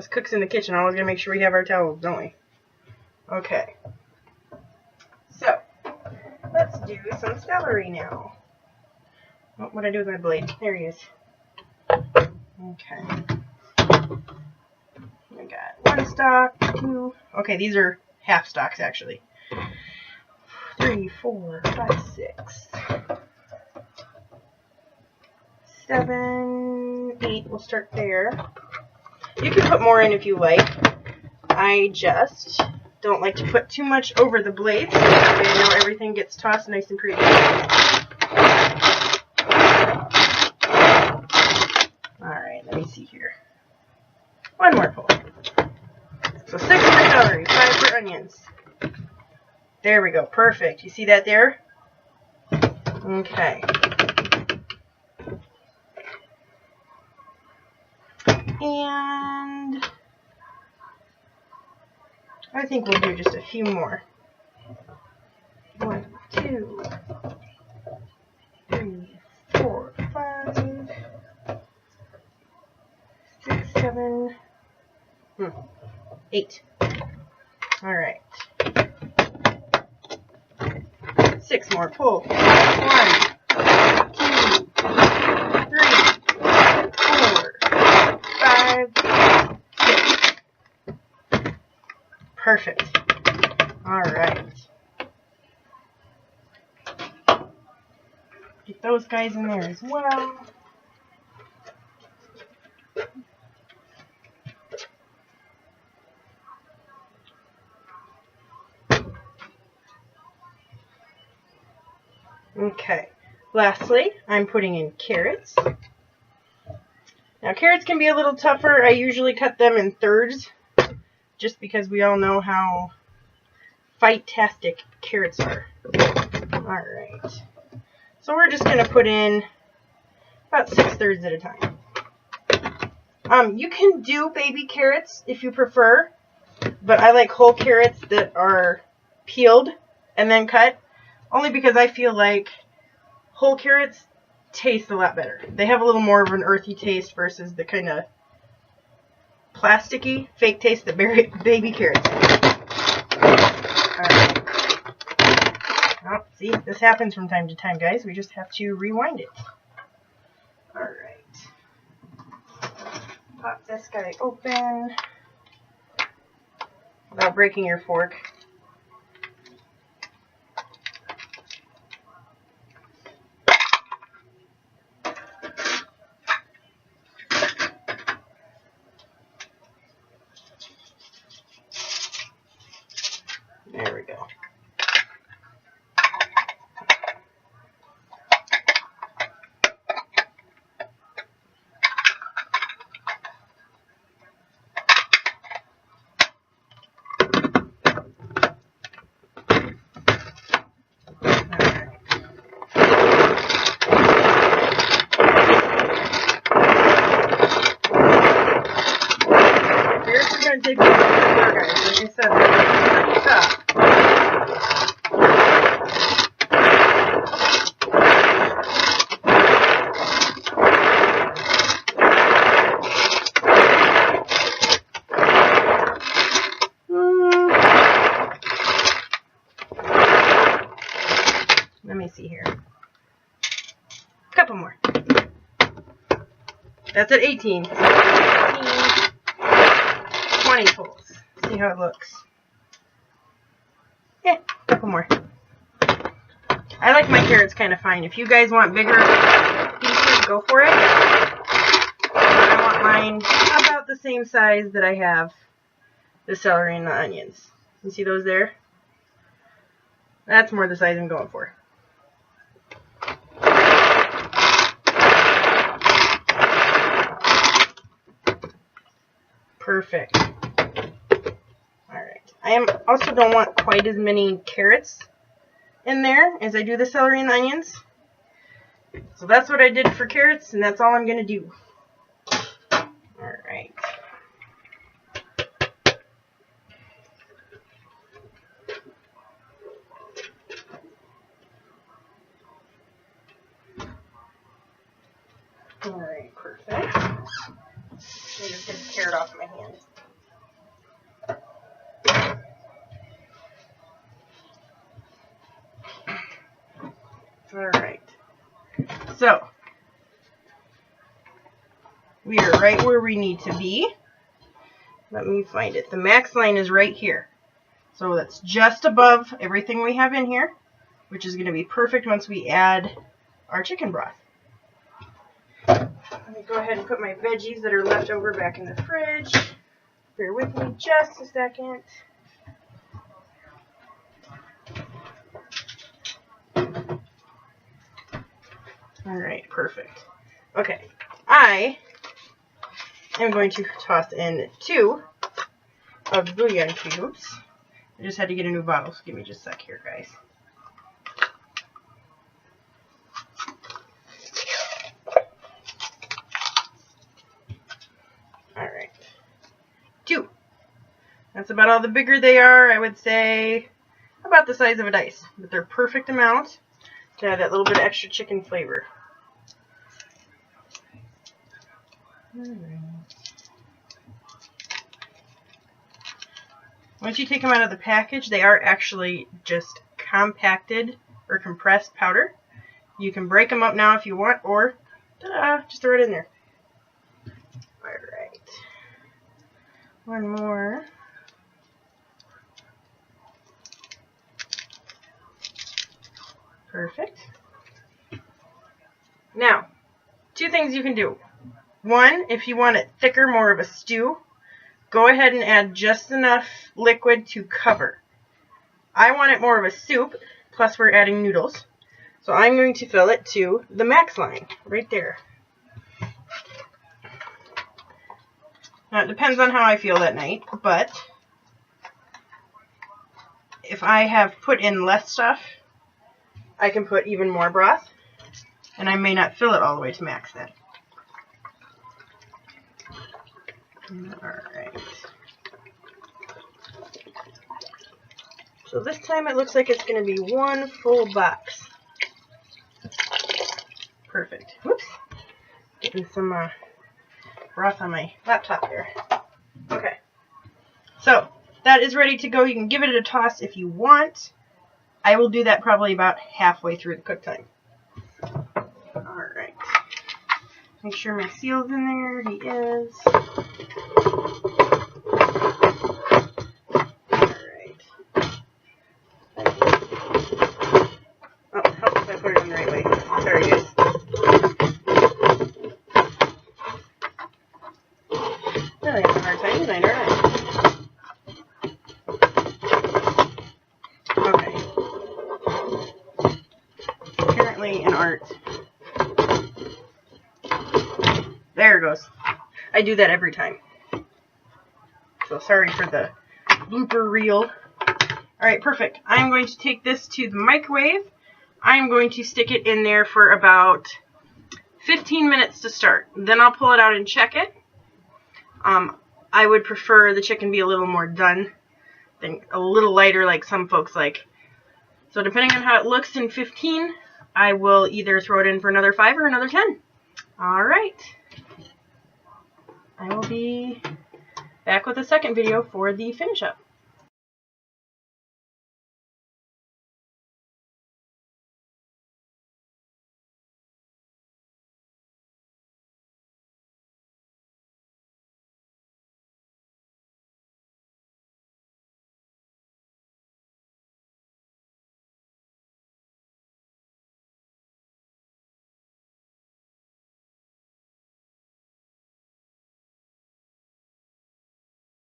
Us cooks in the kitchen, always gotta make sure we have our towels, don't we? Okay. So, let's do some celery now. What do I do with my blade? There he is. Okay. I got 1 stalk, 2. Okay, these are half stalks actually. 3, 4, 5, 6, 7, 8. We'll start there. You can put more in if you like. I just don't like to put too much over the blades. I know everything gets tossed nice and pretty. Alright, let me see here. 1 more pull. So 6 for celery, 5 for onions. There we go, perfect. You see that there? Okay. And I think we'll do just a few more. 1, 2, 3, 4, 5, 6, 7, 8. Alright. 6 more. Pull. 1, 2, 3, 4, 5, 6. Perfect. Alright. Get those guys in there as well. Okay, lastly, I'm putting in carrots. Now, carrots can be a little tougher. I usually cut them in thirds, just because we all know how fight-tastic carrots are. Alright, so we're just going to put in about 6/3 at a time. You can do baby carrots if you prefer, but I like whole carrots that are peeled and then cut. Only because I feel like whole carrots taste a lot better. They have a little more of an earthy taste versus the kind of plasticky, fake taste that baby carrots have. Alright. Oh, see, this happens from time to time, guys. We just have to rewind it. Alright. Pop this guy open without breaking your fork. There we go. Here's going to take a little bit more, guys. Like I said, they're pretty tough. Let me see here. A couple more. That's at 18. 18, 20 pulls. See how it looks. Yeah, a couple more. I like my carrots kind of fine. If you guys want bigger pieces, go for it. I want mine about the same size that I have the celery and the onions. You see those there? That's more the size I'm going for. Perfect. Alright. I also don't want quite as many carrots in there as I do the celery and the onions. So that's what I did for carrots, and that's all I'm going to do. Alright. Alright, perfect. Let me just get the carrot off my hand. Alright. So, we are right where we need to be. Let me find it. The max line is right here. So that's just above everything we have in here, which is going to be perfect once we add our chicken broth. Let me go ahead and put my veggies that are left over back in the fridge. Bear with me just a second. Alright, perfect. Okay, I am going to toss in 2 of bouillon cubes. I just had to get a new bottle, so give me just a sec here, guys. Alright. 2. That's about all. The bigger they are, I would say about the size of a dice. But they're perfect amount to have that little bit of extra chicken flavor. Alright. Once you take them out of the package, they are actually just compacted or compressed powder. You can break them up now if you want, or just throw it in there. Alright. One more. Perfect. Now, 2 things you can do. One, if you want it thicker, more of a stew, go ahead and add just enough liquid to cover. I want it more of a soup, plus we're adding noodles. So I'm going to fill it to the max line, right there. Now it depends on how I feel that night, but if I have put in less stuff, I can put even more broth, and I may not fill it all the way to max then. Alright. So this time it looks like it's going to be 1 full box. Perfect. Whoops. Getting some broth on my laptop there. Okay. So that is ready to go. You can give it a toss if you want. I will do that probably about halfway through the cook time. Alright. Make sure my seal's in there. He is. Alright. Oh, help if I put it in the right way. Sorry, guys. Really having a hard time tonight, aren't I? Okay. Apparently an art. There it goes. I do that every time. So sorry for the blooper reel. Alright, perfect. I'm going to take this to the microwave. I'm going to stick it in there for about 15 minutes to start. Then I'll pull it out and check it. I would prefer the chicken be a little more done than a little lighter like some folks like. So depending on how it looks in 15, I will either throw it in for another 5 or another 10. Alright. I will be back with a second video for the finish up.